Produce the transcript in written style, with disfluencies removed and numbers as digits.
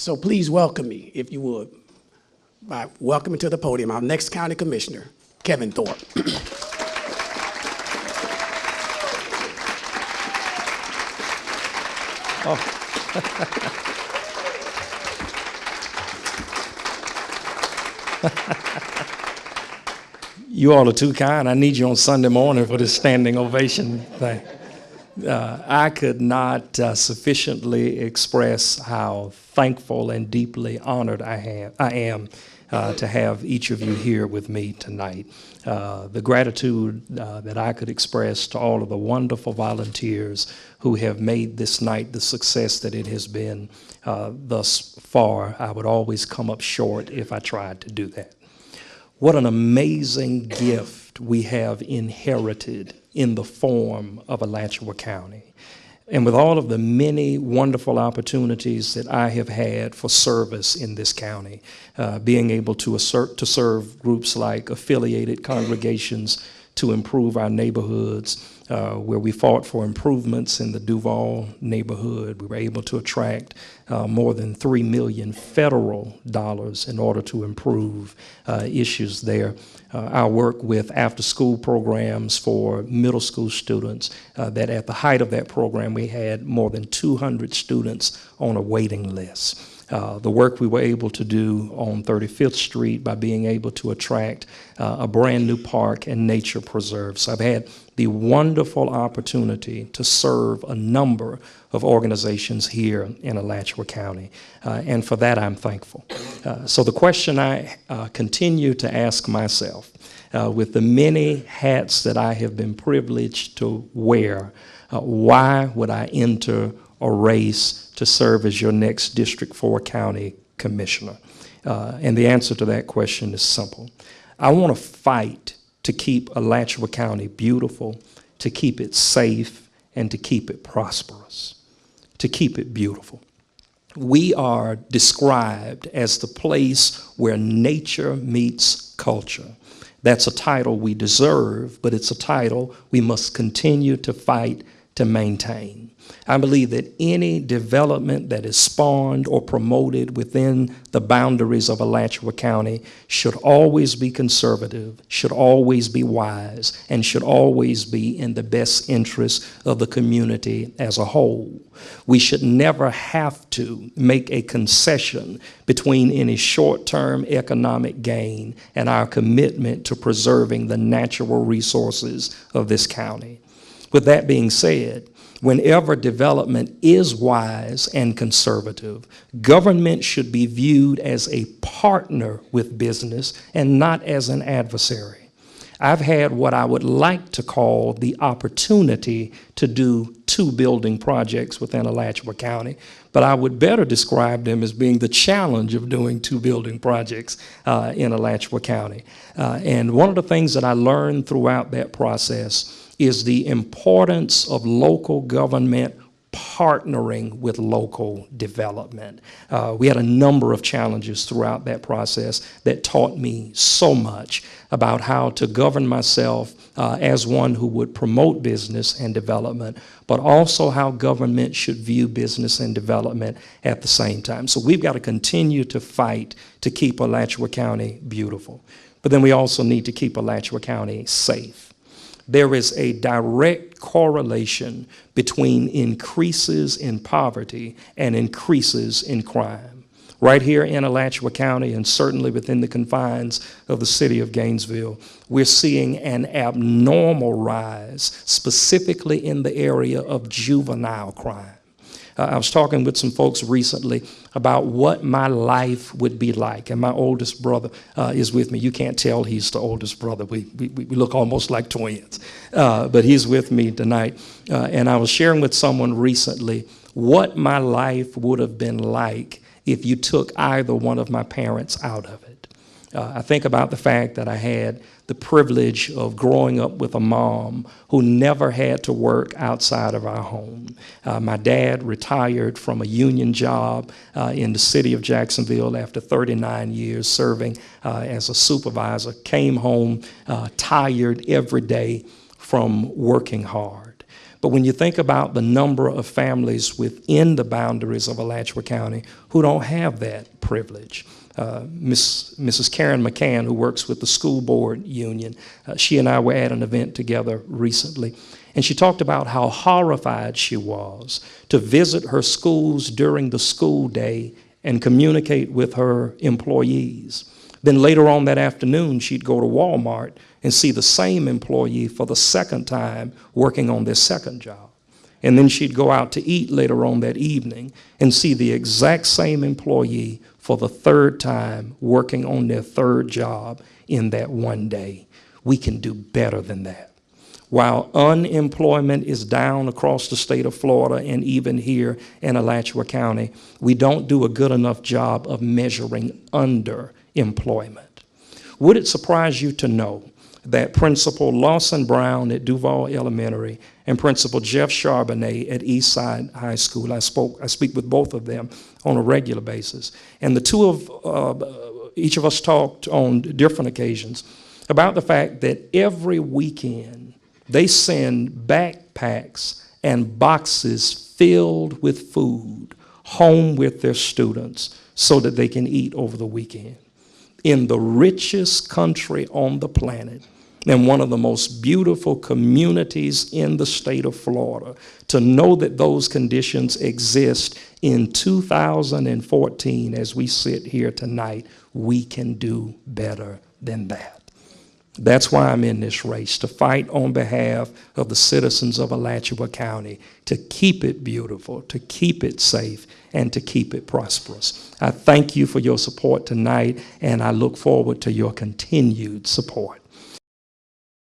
So please welcome me, if you would, by welcoming to the podium our next county commissioner, Kevin Thorpe. Oh. You all are too kind. I need you on Sunday morning for this standing ovation thing. I could not sufficiently express how thankful and deeply honored I am to have each of you here with me tonight. The gratitude that I could express to all of the wonderful volunteers who have made this night the success that it has been thus far, I would always come up short if I tried to do that. What an amazing gift we have inherited in the form of Alachua County. And with all of the many wonderful opportunities that I have had for service in this county, being able to serve groups like affiliated congregations to improve our neighborhoods, where we fought for improvements in the Duval neighborhood. We were able to attract more than $3 million federal dollars in order to improve issues there. Our work with after-school programs for middle school students, that at the height of that program, we had more than 200 students on a waiting list. The work we were able to do on 35th Street by being able to attract a brand new park and nature preserve. So I've had the wonderful opportunity to serve a number of organizations here in Alachua County, and for that I'm thankful. So the question I continue to ask myself, with the many hats that I have been privileged to wear, why would I enter a race to serve as your next District 4 County Commissioner? And the answer to that question is simple. I want to fight to keep Alachua County beautiful, to keep it safe, and to keep it prosperous, to keep it beautiful. We are described as the place where nature meets culture. That's a title we deserve, but it's a title we must continue to fight to maintain. I believe that any development that is spawned or promoted within the boundaries of Alachua County should always be conservative, should always be wise, and should always be in the best interest of the community as a whole. We should never have to make a concession between any short-term economic gain and our commitment to preserving the natural resources of this county. With that being said, whenever development is wise and conservative, government should be viewed as a partner with business and not as an adversary. I've had what I would like to call the opportunity to do 2 building projects within Alachua County, but I would better describe them as being the challenge of doing 2 building projects in Alachua County. And one of the things that I learned throughout that process is the importance of local government partnering with local development. We had a number of challenges throughout that process that taught me so much about how to govern myself as one who would promote business and development, but also how government should view business and development at the same time. So we've got to continue to fight to keep Alachua County beautiful. But then we also need to keep Alachua County safe. There is a direct correlation between increases in poverty and increases in crime. Right here in Alachua County, and certainly within the confines of the city of Gainesville, we're seeing an abnormal rise, specifically in the area of juvenile crime. I was talking with some folks recently about what my life would be like, and my oldest brother is with me. You can't tell he's the oldest brother. We look almost like twins, but he's with me tonight. And I was sharing with someone recently what my life would have been like if you took either one of my parents out of it. I think about the fact that I had the privilege of growing up with a mom who never had to work outside of our home. My dad retired from a union job in the city of Jacksonville after 39 years serving as a supervisor, came home tired every day from working hard. But when you think about the number of families within the boundaries of Alachua County who don't have that privilege, Mrs. Karen McCann, who works with the school board union, she and I were at an event together recently, and she talked about how horrified she was to visit her schools during the school day and communicate with her employees. Then later on that afternoon, she'd go to Walmart and see the same employee for the second time working on their second job. And then she'd go out to eat later on that evening and see the exact same employee for the third time working on their third job in that one day. We can do better than that. While unemployment is down across the state of Florida and even here in Alachua County, we don't do a good enough job of measuring underemployment. Would it surprise you to know that Principal Lawson Brown at Duval Elementary and Principal Jeff Charbonnet at Eastside High School, I speak with both of them on a regular basis, and the two of each of us talked on different occasions about the fact that every weekend they send backpacks and boxes filled with food home with their students so that they can eat over the weekend. In the richest country on the planet and one of the most beautiful communities in the state of Florida, to know that those conditions exist in 2014 as we sit here tonight, we can do better than that. That's why I'm in this race, to fight on behalf of the citizens of Alachua County, to keep it beautiful, to keep it safe, and to keep it prosperous. I thank you for your support tonight, and I look forward to your continued support.